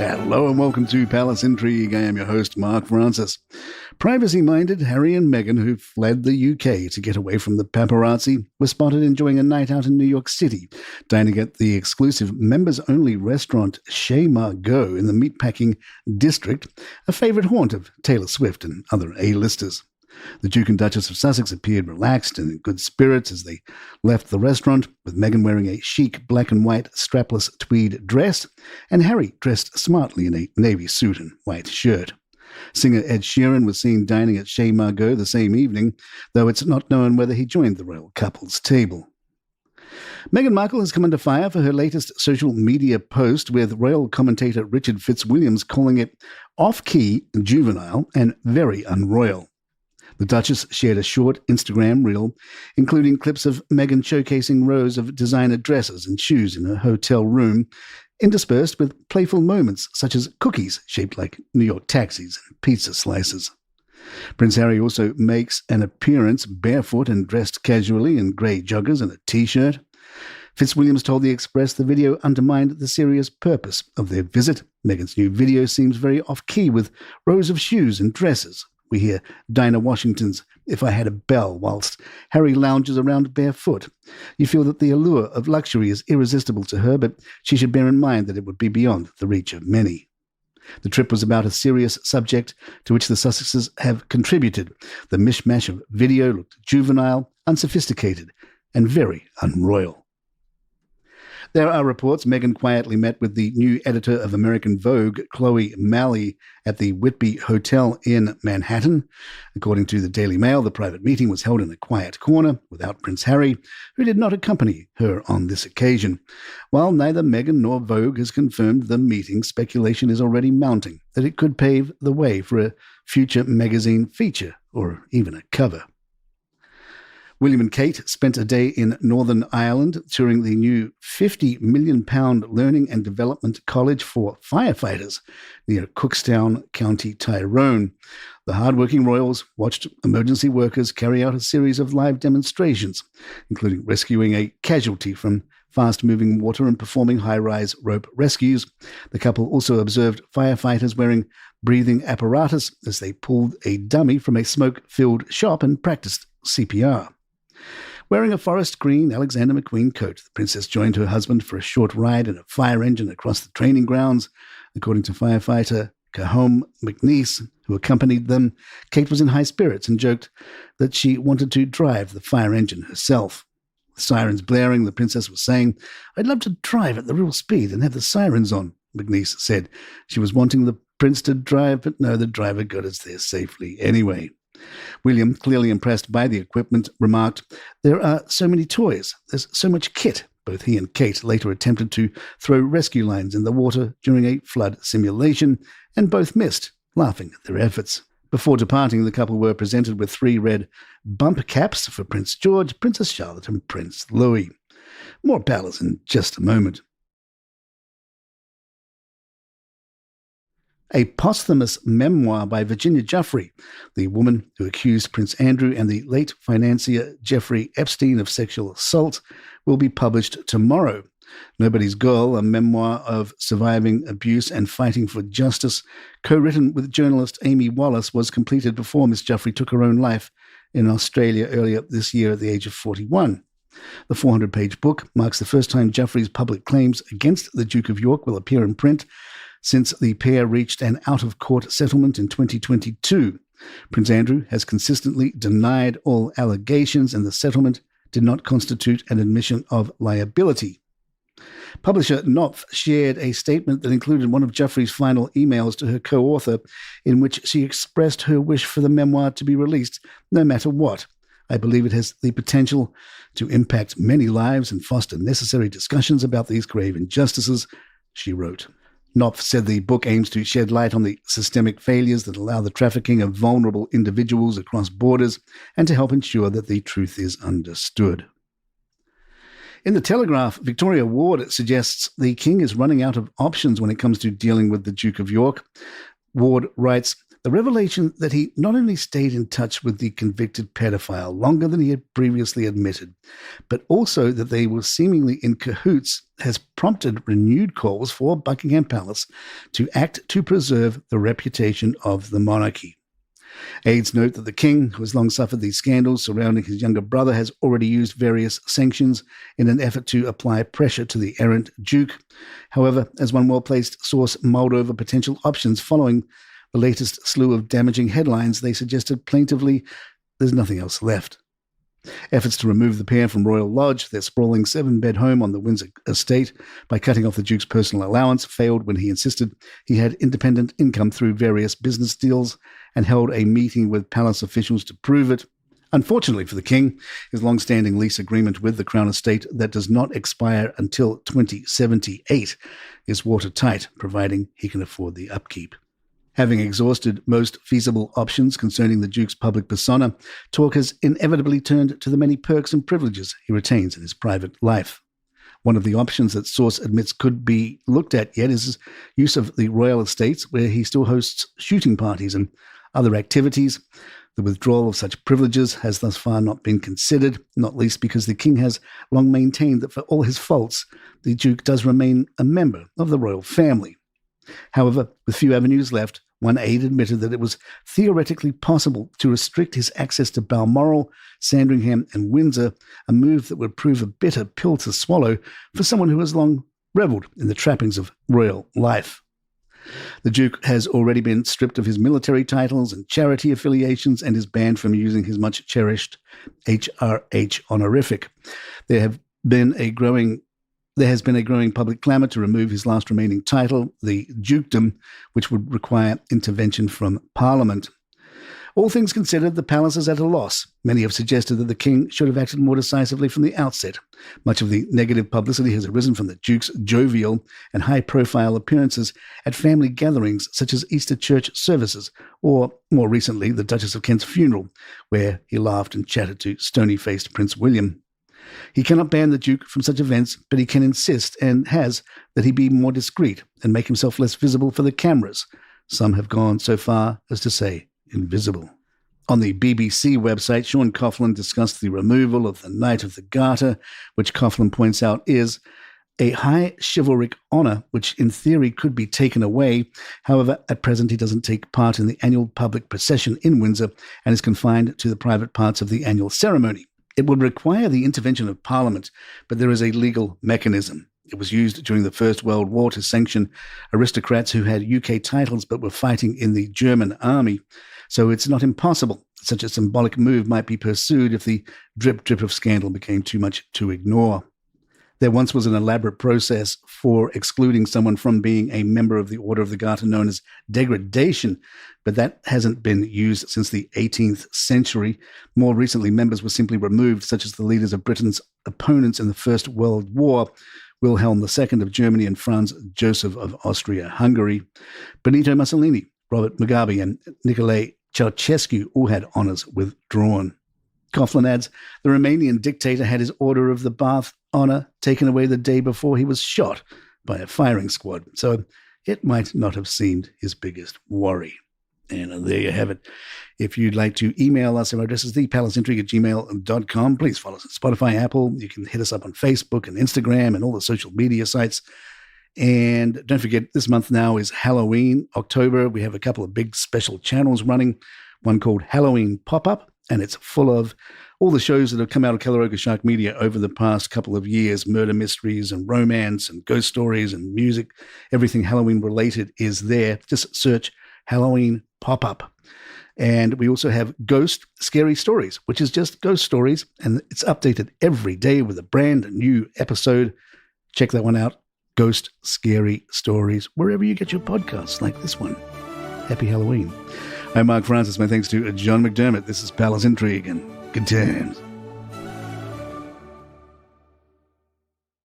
Hello and welcome to Palace Intrigue. I am your host, Mark Francis. Privacy-minded Harry and Meghan, who fled the UK to get away from the paparazzi, were spotted enjoying a night out in New York City, dining at the exclusive members-only restaurant Chez Margot in the meatpacking district, a favourite haunt of Taylor Swift and other A-listers. The Duke and Duchess of Sussex appeared relaxed and in good spirits as they left the restaurant, with Meghan wearing a chic black and white strapless tweed dress, and Harry dressed smartly in a navy suit and white shirt. Singer Ed Sheeran was seen dining at Chez Margot the same evening, though it's not known whether he joined the royal couple's table. Meghan Markle has come under fire for her latest social media post, with royal commentator Richard Fitzwilliams calling it off-key, juvenile, and very unroyal. The Duchess shared a short Instagram reel, including clips of Meghan showcasing rows of designer dresses and shoes in her hotel room, interspersed with playful moments such as cookies shaped like New York taxis and pizza slices. Prince Harry also makes an appearance barefoot and dressed casually in grey joggers and a t-shirt. Fitzwilliams told The Express the video undermined the serious purpose of their visit. Meghan's new video seems very off-key, with rows of shoes and dresses. We hear Dinah Washington's "If I Had a Bell" whilst Harry lounges around barefoot. You feel that the allure of luxury is irresistible to her, but she should bear in mind that it would be beyond the reach of many. The trip was about a serious subject to which the Sussexes have contributed. The mishmash of video looked juvenile, unsophisticated, and very unroyal. There are reports Meghan quietly met with the new editor of American Vogue, Chloe Malley, at the Whitby Hotel in Manhattan. According to the Daily Mail, the private meeting was held in a quiet corner without Prince Harry, who did not accompany her on this occasion. While neither Meghan nor Vogue has confirmed the meeting, speculation is already mounting that it could pave the way for a future magazine feature or even a cover. William and Kate spent a day in Northern Ireland touring the new £50 million Learning and Development College for Firefighters near Cookstown, County Tyrone. The hard-working royals watched emergency workers carry out a series of live demonstrations, including rescuing a casualty from fast-moving water and performing high-rise rope rescues. The couple also observed firefighters wearing breathing apparatus as they pulled a dummy from a smoke-filled shop and practiced CPR. Wearing a forest green Alexander McQueen coat, the princess joined her husband for a short ride in a fire engine across the training grounds. According to firefighter Cahoe McNeese, who accompanied them, Kate was in high spirits and joked that she wanted to drive the fire engine herself. With sirens blaring, the princess was saying, "I'd love to drive at the real speed and have the sirens on," McNeese said. She was wanting the prince to drive, but no, the driver got us there safely anyway. William, clearly impressed by the equipment, remarked, "There are so many toys. There's so much kit." Both he and Kate later attempted to throw rescue lines in the water during a flood simulation, and both missed, laughing at their efforts. Before departing, the couple were presented with 3 red bump caps for Prince George, Princess Charlotte, and Prince Louis. More palace in just a moment. A posthumous memoir by Virginia Giuffre, the woman who accused Prince Andrew and the late financier Jeffrey Epstein of sexual assault, will be published tomorrow. Nobody's Girl, a memoir of surviving abuse and fighting for justice, co-written with journalist Amy Wallace, was completed before Miss Giuffre took her own life in Australia earlier this year at the age of 41. The 400-page book marks the first time Giuffre's public claims against the Duke of York will appear in print since the pair reached an out-of-court settlement in 2022. Prince Andrew has consistently denied all allegations, and the settlement did not constitute an admission of liability. Publisher Knopf shared a statement that included one of Giuffre's final emails to her co-author, in which she expressed her wish for the memoir to be released no matter what. "I believe it has the potential to impact many lives and foster necessary discussions about these grave injustices," she wrote. Knopf said the book aims to shed light on the systemic failures that allow the trafficking of vulnerable individuals across borders and to help ensure that the truth is understood. In The Telegraph, Victoria Ward suggests the King is running out of options when it comes to dealing with the Duke of York. Ward writes, The revelation that he not only stayed in touch with the convicted pedophile longer than he had previously admitted, but also that they were seemingly in cahoots has prompted renewed calls for Buckingham Palace to act to preserve the reputation of the monarchy. Aides note that the king, who has long suffered these scandals surrounding his younger brother, has already used various sanctions in an effort to apply pressure to the errant duke. However, as one well-placed source mulled over potential options following the latest slew of damaging headlines, they suggested plaintively, there's nothing else left. Efforts to remove the pair from Royal Lodge, their sprawling 7-bed home on the Windsor estate, by cutting off the Duke's personal allowance, failed when he insisted he had independent income through various business deals and held a meeting with palace officials to prove it. Unfortunately for the king, his long-standing lease agreement with the Crown Estate that does not expire until 2078 is watertight, providing he can afford the upkeep. Having exhausted most feasible options concerning the Duke's public persona, talk has inevitably turned to the many perks and privileges he retains in his private life. One of the options that source admits could be looked at yet is his use of the royal estates, where he still hosts shooting parties and other activities. The withdrawal of such privileges has thus far not been considered, not least because the king has long maintained that for all his faults, the Duke does remain a member of the royal family. However, with few avenues left, one aide admitted that it was theoretically possible to restrict his access to Balmoral, Sandringham and Windsor, a move that would prove a bitter pill to swallow for someone who has long revelled in the trappings of royal life. The Duke has already been stripped of his military titles and charity affiliations and is banned from using his much-cherished HRH honorific. There has been a growing public clamour to remove his last remaining title, the dukedom, which would require intervention from Parliament. All things considered, the palace is at a loss. Many have suggested that the king should have acted more decisively from the outset. Much of the negative publicity has arisen from the Duke's jovial and high-profile appearances at family gatherings such as Easter church services, or, more recently, the Duchess of Kent's funeral, where he laughed and chatted to stony-faced Prince William. He cannot ban the Duke from such events, but he can insist, and has, that he be more discreet and make himself less visible for the cameras. Some have gone so far as to say invisible. On the BBC website, Sean Coughlin discussed the removal of the Knight of the Garter, which Coughlin points out is a high chivalric honour which in theory could be taken away. However, at present he doesn't take part in the annual public procession in Windsor and is confined to the private parts of the annual ceremony. It would require the intervention of Parliament, but there is a legal mechanism. It was used during the First World War to sanction aristocrats who had UK titles but were fighting in the German army. So it's not impossible. Such a symbolic move might be pursued if the drip of scandal became too much to ignore. There once was an elaborate process for excluding someone from being a member of the Order of the Garter known as degradation, but that hasn't been used since the 18th century. More recently, members were simply removed, such as the leaders of Britain's opponents in the First World War, Wilhelm II of Germany and Franz Joseph of Austria-Hungary. Benito Mussolini, Robert Mugabe, and Nicolae Ceausescu all had honours withdrawn. Coughlin adds, the Romanian dictator had his Order of the Bath honour taken away the day before he was shot by a firing squad, so it might not have seemed his biggest worry. And there you have it. If you'd like to email us, our address is thepalaceintrigue@gmail.com. Please follow us at Spotify, Apple. You can hit us up on Facebook and Instagram and all the social media sites. And don't forget, this month now is Halloween, October. We have a couple of big special channels running, one called Halloween Pop-Up, and it's full of all the shows that have come out of Caleroga Shark Media over the past couple of years, murder mysteries and romance and ghost stories and music. Everything Halloween related is there. Just search Halloween Pop-Up. And we also have Ghost Scary Stories, which is just ghost stories, and it's updated every day with a brand new episode. Check that one out. Ghost Scary Stories, wherever you get your podcasts like this one. Happy Halloween. I'm Mark Francis. My thanks to John McDermott. This is Palace Intrigue, and good times.